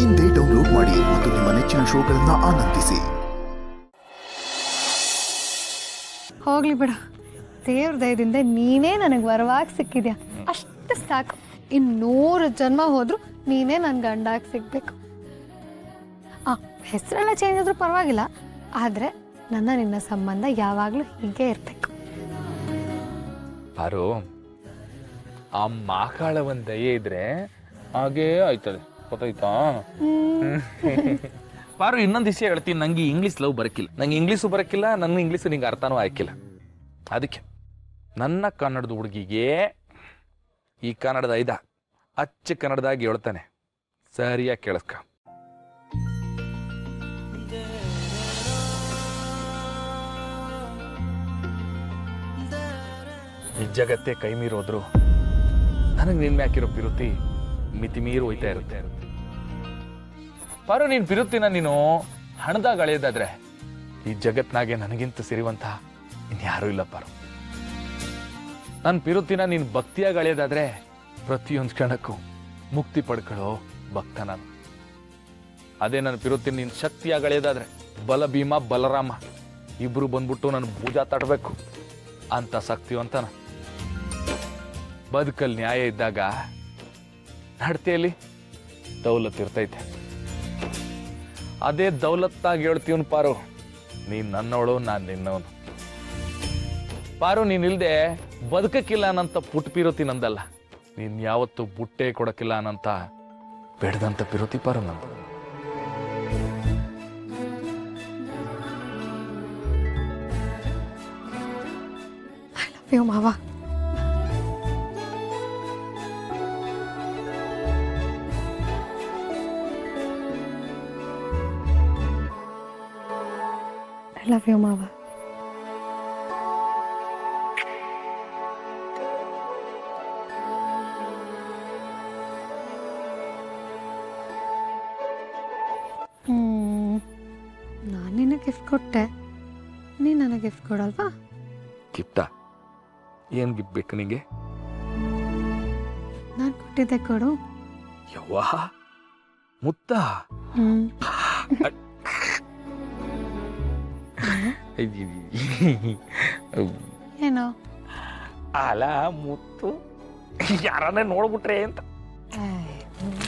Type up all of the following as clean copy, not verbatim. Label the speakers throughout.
Speaker 1: ಇಂದೇ ಡೌನ್ಲೋಡ್ ಮಾಡಿ ಮತ್ತು ನಿಮ್ಮ ನೆಚ್ಚಿನ ಶೋಗಳನ್ನ ಆನಂದಿಸಿ.
Speaker 2: ಹೋಗ್ಲಿ ಬಿಡ, ದೇವ್ರ ದಯದಿಂದ ನೀನೇ ನನಗೆ ವರವಾಗಿ ಸಿಕ್ಕಿದ್ಯಾ, ಅಷ್ಟು ಸಾಕು. 100 ಜನ್ಮ ಹೋದ್ರು ನೀನೇ ನನ್ನ ಗಂಡಾಗಿ ಸಿಗ್ಬೇಕು. ಹೆಸರೆಲ್ಲ ಚೇಂಜ್ ಆದ್ರೂ ಪರವಾಗಿಲ್ಲ, ಆದರೆ ನಿನ್ನ ಸಂಬಂಧ ಯಾವಾಗಲೂ ಹೀಗೆ ಇರಬೇಕು.
Speaker 3: ಪಾರು, ಆ ಮಾಕಾಳ ಒಂದು ದಯೆ ಇದ್ರೆ ಹಾಗೇ ಆಯ್ತದೆ, ಗೊತ್ತಾಯ್ತಾ? ಪಾರು, ಇನ್ನೊಂದು ವಿಷಯ ಹೇಳ್ತೀನಿ. ನಂಗೆ ಇಂಗ್ಲೀಷ್ ಲವ್ ಬರಕ್ಕಿಲ್ಲ, ನಂಗೆ ಇಂಗ್ಲೀಷು ಬರಕ್ಕಿಲ್ಲ, ನನ್ನ ಇಂಗ್ಲೀಷು ನಿಂಗೆ ಅರ್ಥನೂ ಆಯ್ಕಿಲ್ಲ. ಅದಕ್ಕೆ ನನ್ನ ಕನ್ನಡದ ಹುಡುಗಿಗೆ ಈ ಕನ್ನಡದ ಅಚ್ಚ ಕನ್ನಡದಾಗಿ ಹೇಳ್ತಾನೆ, ಸರಿಯಾಗಿ ಕೇಳಿಸ್ಕ. ಈ ಜಗತ್ತೇ ಕೈ ಮೀರೋದ್ರು ನನಗೆ ನಿನ್ ಮ್ಯಾಕಿರೋ ಪಿರುತಿ ಮಿತಿ ಮೀರು ಹೋಯ್ತಾ ಇರುತ್ತೆ. ಪಾರು, ನೀನ್ ಪಿರುತಿನ ನೀನು ಹಣದಾಗ ಅಳೆಯೋದಾದ್ರೆ ಈ ಜಗತ್ನಾಗೆ ನನಗಿಂತ ಸಿರಿವಂತ ಇನ್ಯಾರೂ ಇಲ್ಲ ಪಾರು. ನನ್ನ ಪಿರುತಿನ ನೀನ್ ಭಕ್ತಿಯಾಗಿ ಅಳೆಯೋದಾದ್ರೆ ಪ್ರತಿಯೊಂದು ಕ್ಷಣಕ್ಕೂ ಮುಕ್ತಿ ಪಡ್ಕೊಳ್ಳೋ ಭಕ್ತ ನಾನು. ಅದೇ ನನ್ನ ಪಿರುತಿನ ನೀನ್ ಶಕ್ತಿಯಾಗಿ ಅಳೆಯೋದಾದ್ರೆ ಬಲ ಭೀಮ ಬಲರಾಮ ಇಬ್ರು ಬಂದ್ಬಿಟ್ಟು ನನ್ನ ಭುಜ ತಡಬೇಕು ಅಂತ ಶಕ್ತಿವಂತನ. ಬದುಕಲ್ಲಿ ನ್ಯಾಯ ಇದ್ದಾಗ ನಡತೆಯಲ್ಲಿ ದೌಲತ್ ಇರ್ತೈತೆ. ಅದೇ ದೌಲತ್ತಾಗಿ ಹೇಳ್ತೀವನ್ ಪಾರು, ನೀನ್ ನನ್ನವಳು, ನಾನು ನಿನ್ನವನು. ಪಾರು, ನೀನಿಲ್ದೆ ಬದುಕಕ್ಕಿಲ್ಲ ಅನ್ನಂತ ಪುಟ್ ಪಿರುತಿ ನಂದಲ್ಲ, ನೀನ್ ಯಾವತ್ತು ಬುಟ್ಟೆ ಕೊಡಕ್ಕಿಲ್ಲ ಅನ್ನಂತ ಬೆಳೆದಂತ ಪಿರುತಿ ಪಾರು ನಂದು.
Speaker 2: ಐ ಲವ್ ಯು ಮಾವ. I love you, Mama. ನಾನು ನಿನಗೆ ಗಿಫ್ಟ್ ಕೊಟ್ಟೆ, ನೀನು ನನಗೆ ಗಿಫ್ಟ್ ಕೊಡಲ್ವಾ?
Speaker 3: ಗಿಫ್ಟಾ? ಏನ್ ಗಿಫ್ಟ್ ಬೇಕು ನಿಂಗೆ?
Speaker 2: ನಾನು ಕೊಟ್ಟಿದ್ದೆ ಕೊಡು.
Speaker 3: ಯವ್ವಾ, ಮುತ್ತ?
Speaker 2: ಏನೋ
Speaker 3: ಅಲ ಮುತ್ತು, ಯಾರನ್ನೇ ನೋಡ್ಬಿಟ್ರೆ ಅಂತ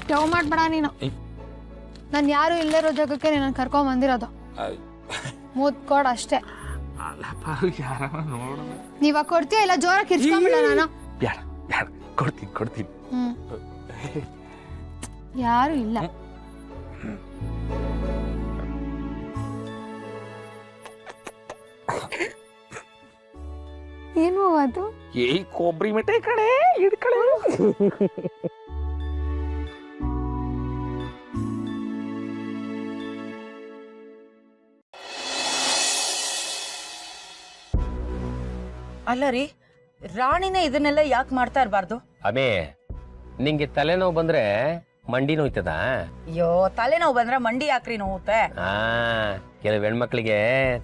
Speaker 2: ಡವ್ ಮಾಡ್ಬೇಡ ನೀನು. ನಾನು ಯಾರು ಇಲ್ಲರೋ ಜಾಗಕ್ಕೆ ನಾನು ಕರ್ಕೊಂಡ್ ಬಂದಿರೋದು. ಮುತ್ಕೊಡ್ ಅಷ್ಟೇ. ನೀವಾಗ ಕೊಡ್ತೀಯ ಇಲ್ಲ ಜೋರಾಗಿ ಕಿರ್ಚ್ಕೊಂಡ್ಬಿಡ ನಾನು?
Speaker 3: ಕೊಡ್ತೀನಿ.
Speaker 2: ಯಾರು ಇಲ್ಲ. ಏನು ಅದು?
Speaker 3: ಏ ಕೊಬ್ಬರಿ ಮಿಠಾಯಿ ಕಡೆ ಹಿಡ್ಕಳೆ.
Speaker 4: ಅಲ್ಲ ರೀ, ರಾಣಿನೇ ಇದನ್ನೆಲ್ಲ ಯಾಕೆ ಮಾಡ್ತಾ ಇರಬಾರ್ದು?
Speaker 5: ಅಮೇ, ನಿಂಗೆ ತಲೆನೋವು ಬಂದ್ರೆ ಮಂಡಿ ನೋಯ್ತದ?
Speaker 4: ಅಯ್ಯೋ, ತಲೆನೋವು ಬಂದ್ರೆ ಮಂಡಿ ಯಾಕ್ರಿ ನೋವುತ್ತೆ?
Speaker 5: ಕೆಲವು ಹೆಣ್ಮಕ್ಳಿಗೆ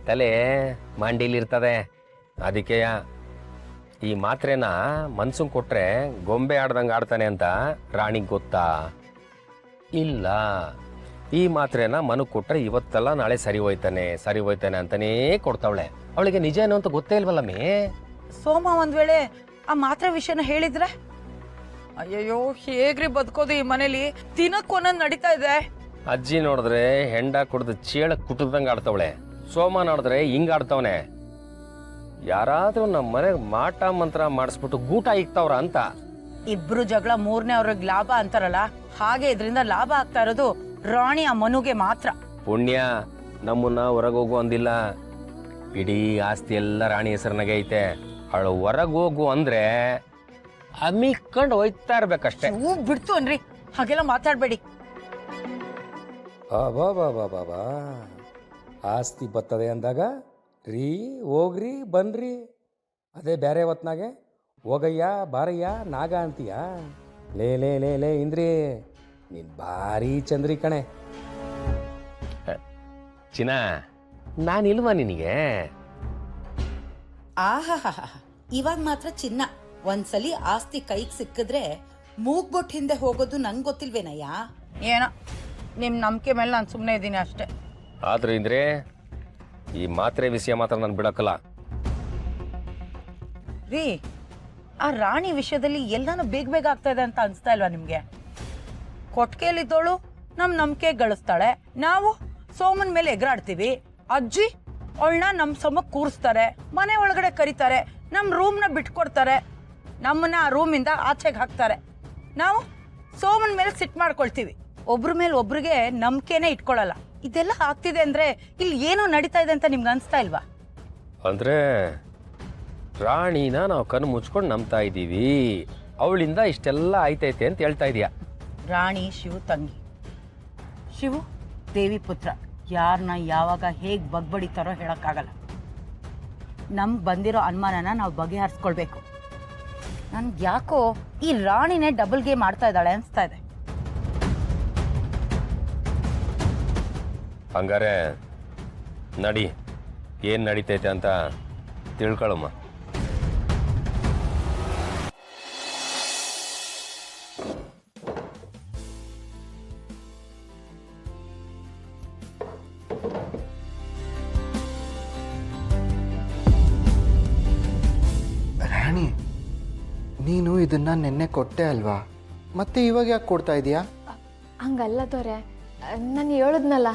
Speaker 5: ತಲೆ ಮಂಡಿಲಿ ಇರ್ತದೆ. ಅದಕ್ಕೆಯ ಈ ಮಾತ್ರೆನ ಮನ್ಸಂಗ್ ಕೊಟ್ರೆ ಗೊಂಬೆ ಆಡ್ದಂಗೆ ಆಡ್ತಾನೆ ಅಂತ ರಾಣಿಗೆ ಗೊತ್ತಾ? ಇಲ್ಲ, ಈ ಮಾತ್ರೆನ ಮನಕ್ ಕೊಟ್ರೆ ಇವತ್ತೆಲ್ಲ ನಾಳೆ ಸರಿ ಹೋಯ್ತಾನೆ ಅಂತಾನೇ ಕೊಡ್ತಾವಳೆ. ಅವಳಿಗೆ ನಿಜ ಏನು ಅಂತ ಗೊತ್ತೇ ಇಲ್ವಲ್ಲಮ್ಮೇ.
Speaker 4: ಸೋಮ ಒಂದ್ ವೇಳೆ ಆ ಮಾತ್ರೆ ವಿಷಯನ ಹೇಳಿದ್ರೆ? ಅಯ್ಯಯ್ಯೋ, ಹೇಗ್ರಿ ಬದುಕೋದು ಈ ಮನೇಲಿ? ದಿನಕ್ಕೊಂದೊಂದು ನಡೀತಾ ಇದೆ.
Speaker 5: ಅಜ್ಜಿ ನೋಡಿದ್ರೆ ಹೆಂಡ ಕುಡ್ದು ಚೇಳ ಕುಟುದಂಗೆ ಆಡ್ತಾವಳೆ. ಸೋಮ ನೋಡಿದ್ರೆ ಹಿಂಗ ಆಡ್ತಾವನೆ. ಯಾರಾದ್ರೂ ನಮ್ಮ ಮನೆಗೆ ಮಾಟ ಮಂತ್ರ ಮಾಡಿಸ್ಬಿಟ್ಟು ಗೂಟ ಇಕ್ತಾವ್ರ ಅಂತ.
Speaker 4: ಇಬ್ರು ಜಗಳ ಮೂರನೇ ಅವ್ರಿಗೆ ಲಾಭ ಅಂತಾರಲ್ಲ, ಹಾಗೆ ಇದರಿಂದ ಲಾಭ ಆಗ್ತಾ ಇರೋದು ರಾಣಿ ಆ ಮನುಗೆ ಮಾತ್ರ.
Speaker 5: ಪುಣ್ಯ ನಮ್ಮನ್ನ ಹೊರಗೋಗು ಅಂದಿಲ್ಲ. ಇಡೀ ಆಸ್ತಿ ಎಲ್ಲ ರಾಣಿ ಹೆಸರಿನಾಗೆ ಐತೆ. ಅವಳು ಹೊರಗೋಗು ಅಂದ್ರೆ ಅಮ್ಮಿಕೊಂಡು ಹೋಯ್ತಾ ಇರ್ಬೇಕಷ್ಟೇ.
Speaker 4: ಬಿಡ್ತು ಅನ್ರಿ, ಹಾಗೆಲ್ಲ ಮಾತಾಡ್ಬೇಡಿ.
Speaker 6: ಬಾಬಾ ಆಸ್ತಿ ಬರ್ತದೆ ಅಂದಾಗ ರೀ ಹೋಗ್ರಿ ಬನ್ರಿ, ಅದೇ ಬೇರೆ ಹೊತ್ನಾಗೆ ಹೋಗಯ್ಯ ಬಾರಯ್ಯ ನಾಗ ಅಂತೀಯ. ಲೇ ಇಂದ್ರಿ, ನೀನ್ ಭಾರಿ ಚಂದ್ರಿ ಕಣೆ.
Speaker 5: ಚಿನ್ನ, ನಾನಿಲ್ವಾ ನಿನಗೆ?
Speaker 4: ಆಹಾ, ಇವಾಗ ಮಾತ್ರ ಚಿನ್ನ. ಒಂದ್ಸಲಿ ಆಸ್ತಿ ಕೈಗೆ ಸಿಕ್ಕಿದ್ರೆ ಮೂಗ್ಬೊಟ್ಟು ಹಿಂದೆ ಹೋಗೋದು ನಂಗೆ ಗೊತ್ತಿಲ್ವೇನಯ್ಯ? ಏನೋ ನಿಮ್ಮ ನಂಬಿಕೆ ಮೇಲೆ ನಾನು ಸುಮ್ಮನೆ ಇದ್ದೀನಿ ಅಷ್ಟೇ.
Speaker 5: ಆದ್ರೆ ಇಂದ್ರೆ ಈ ಮಾತ್ರೆ ವಿಷಯ ಮಾತ್ರ ನಾನು ಬಿಡಕ್ಕಲ್ಲ.
Speaker 4: ರೀ, ಆ ರಾಣಿ ವಿಷಯದಲ್ಲಿ ಎಲ್ಲಾನು ಬೇಗ ಬೇಗ ಆಗ್ತಾ ಇದೆ ಅಂತ ಅನಿಸ್ತಾ ಇಲ್ವಾ ನಿಮಗೆ? ಕೊಟ್ಟಿಗೆಯಲ್ಲಿದ್ದೋಳು ನಮ್ಮ ನಂಬಿಕೆ ಗಳಿಸ್ತಾಳೆ, ನಾವು ಸೋಮನ್ ಮೇಲೆ ಎಗರಾಡ್ತೀವಿ. ಅಜ್ಜಿ ಅವಳನ್ನ ನಮ್ಮ ಸಮಕ್ಕೆ ಕೂರಿಸ್ತಾರೆ, ಮನೆ ಒಳಗಡೆ ಕರೀತಾರೆ, ನಮ್ಮ ರೂಮ್ನ ಬಿಟ್ಕೊಡ್ತಾರೆ, ನಮ್ಮನ್ನ ಆ ರೂಮಿಂದ ಆಚೆಗೆ ಹಾಕ್ತಾರೆ. ನಾವು ಸೋಮನ್ ಮೇಲೆ ಸಿಟ್ಟು ಮಾಡ್ಕೊಳ್ತೀವಿ, ಒಬ್ರ ಮೇಲೆ ಒಬ್ರಿಗೆ ನಂಬಿಕೆನೇ ಇಟ್ಕೊಳ್ಳಲ್ಲ. ಇದೆಲ್ಲ ಆಗ್ತಿದೆ ಅಂದ್ರೆ ಇಲ್ಲಿ ಏನೋ ನಡೀತಾ ಇದೆ ಅಂತ ನಿಮ್ಗೆ ಅನಿಸ್ತಾ ಇಲ್ವಾ?
Speaker 5: ಅಂದ್ರೆ ರಾಣಿನ ನಾವು ಕಣ್ಣು ಮುಚ್ಕೊಂಡು ನಂಬ್ತಾ ಇದ್ದೀವಿ, ಅವಳಿಂದ ಇಷ್ಟೆಲ್ಲ ಆಯ್ತೈತೆ ಅಂತ ಹೇಳ್ತಾ ಇದೀಯಾ?
Speaker 4: ರಾಣಿ ಶಿವು ತಂಗಿ, ಶಿವು ದೇವಿ ಪುತ್ರ. ಯಾರನ್ನ ಯಾವಾಗ ಹೇಗೆ ಬಗ್ಬಡಿತಾರೋ ಹೇಳೋಕ್ಕಾಗಲ್ಲ. ನಮ್ಗೆ ಬಂದಿರೋ ಅನುಮಾನನ ನಾವು ಬಗೆಹರಿಸ್ಕೊಳ್ಬೇಕು. ನನ್ಗೆ ಯಾಕೋ ಈ ರಾಣಿನೇ ಡಬಲ್ ಗೇಮ್ ಆಡ್ತಾ ಇದ್ದಾಳೆ ಅನಿಸ್ತಾ ಇದೆ.
Speaker 5: ಹಂಗಾರೆ ನಡಿ, ಏನು ನಡೀತೈತೆ ಅಂತ ತಿಳ್ಕೊಳಮ್ಮ.
Speaker 7: ರಾಣಿ, ನೀನು ಇದನ್ನ ನಿನ್ನೆ ಕೊಟ್ಟೆ ಅಲ್ವಾ, ಮತ್ತೆ ಇವಾಗ ಯಾಕೆ ಕೊಡ್ತಾ ಇದೀಯಾ?
Speaker 8: ಹಂಗಲ್ಲ ದೊರೆ, ನಾನು ಹೇಳಿದ್ನಲ್ಲ,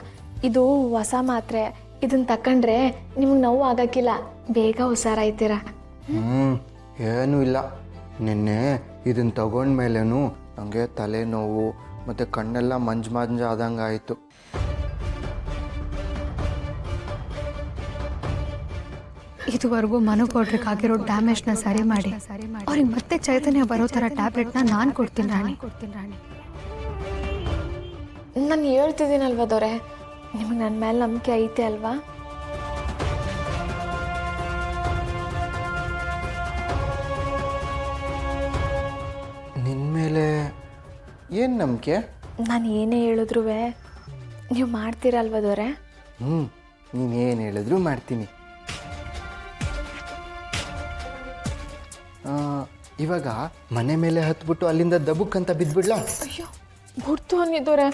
Speaker 8: ಇದು ಹೊಸ ಮಾತ್ರೆ, ಇದನ್ನ ತಕೊಂಡ್ರೆ ನಿಮಗೆ ನೋವು ಆಗಕ್ಕಿಲ್ಲ, ಬೇಗ ಹುಷಾರಾಯ್ತೀರ.
Speaker 7: ಏನೂ ಇಲ್ಲ. ನಿನ್ನೆ ಇದನ್ನ ತಗೊಂಡ್ಮೇಲೇನು ನನಗೆ ತಲೆನೋವು ಮತ್ತು ಕಣ್ಣೆಲ್ಲ ಮಂಜು ಆದಂಗೆ ಆಯಿತು.
Speaker 2: ಇದುವರೆಗೂ ಮನು ಕೊಡ್ರಿಗಾಗಿರೋ ಡ್ಯಾಮೇಜ್ನ ಸರಿ ಮಾಡಿ ಅವ್ರಿಗೆ ಮತ್ತೆ ಚೈತನ್ಯ ಬರೋ ಥರ ಟ್ಯಾಬ್ಲೆಟ್ನ ನಾನು ಕೊಡ್ತೀನಿ ರಾಣಿ.
Speaker 8: ನಾನು ಹೇಳ್ತಿದ್ದೀನಲ್ವ ದೊರೆ, ನಿಮಗೆ ನನ್ನ ಮೇಲೆ ನಂಬಿಕೆ ಐತೆ ಅಲ್ವಾ?
Speaker 7: ನಿನ್ನ ಮೇಲೆ ಏನು ನಂಬಿಕೆ?
Speaker 8: ನಾನು ಏನೇ ಹೇಳಿದ್ರು ನೀವು ಮಾಡ್ತೀರಲ್ವ ದೊರೆ?
Speaker 7: ನೀನು ಏನು ಹೇಳಿದ್ರು ಮಾಡ್ತೀನಿ. ಇವಾಗ ಮನೆ ಮೇಲೆ ಹತ್ಬಿಟ್ಟು ಅಲ್ಲಿಂದ ದಬುಕ್ಕಂತ ಬಿದ್ಬಿಡ್ಲಾ?
Speaker 8: ಅಯ್ಯೋ ಗುರ್ತು ಅನ್ನಿದ್ದೋರೆ,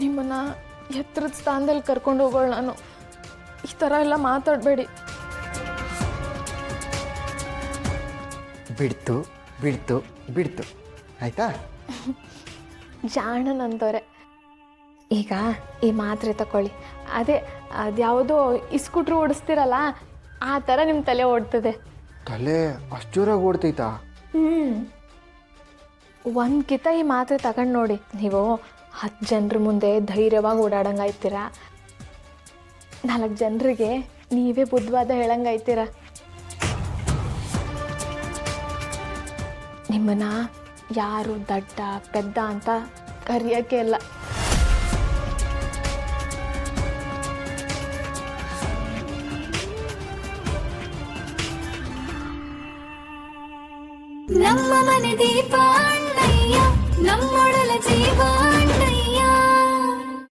Speaker 8: ನಿಮ್ಮನ್ನ ಎತ್ತರದ ಸ್ಥಾನದಲ್ಲಿ ಕರ್ಕೊಂಡು ಹೋಗೋಳು ನಾನು. ಈ ಥರ ಎಲ್ಲ ಮಾತಾಡಬೇಡಿ.
Speaker 7: ಬಿಡ್ತು ಬಿಡ್ತು ಬಿಡ್ತು ಆಯ್ತಾ?
Speaker 8: ಜಾಣನಂತವ್ರೆ. ಈಗ ಈ ಮಾತ್ರೆ ತಗೊಳ್ಳಿ, ಅದೇ ಅದ್ಯಾವುದೋ ಇಸ್ಕೂಟ್ರು ಓಡಿಸ್ತಿರಲ್ಲ ಆ ಥರ ನಿಮ್ಮ ತಲೆ ಓಡ್ತದೆ.
Speaker 7: ತಲೆ ಅಷ್ಟು ಜೋರಾಗಿ ಓಡ್ತೈತಾ?
Speaker 8: ಒಂದು ಕಿತ ಈ ಮಾತ್ರೆ ತಗೊಂಡು ನೋಡಿ, ನೀವು 10 ಜನರ ಮುಂದೆ ಧೈರ್ಯವಾಗಿ ಓಡಾಡಂಗಾಯ್ತೀರ, 4 ಜನರಿಗೆ ನೀವೇ ಬುದ್ಧವಾದ ಹೇಳಂಗಾಯ್ತೀರ. ನಿಮ್ಮನ್ನ ಯಾರು ದಡ್ಡ ಪೆದ್ದ ಅಂತ ಕರೆಯೋಕ್ಕೆ ಇಲ್ಲ.
Speaker 9: ನಮ್ಮ ಮನೆ ದೀಪ ಅಣ್ಣಯ್ಯ, ನಮ್ಮೊಡಲ ಜೀವ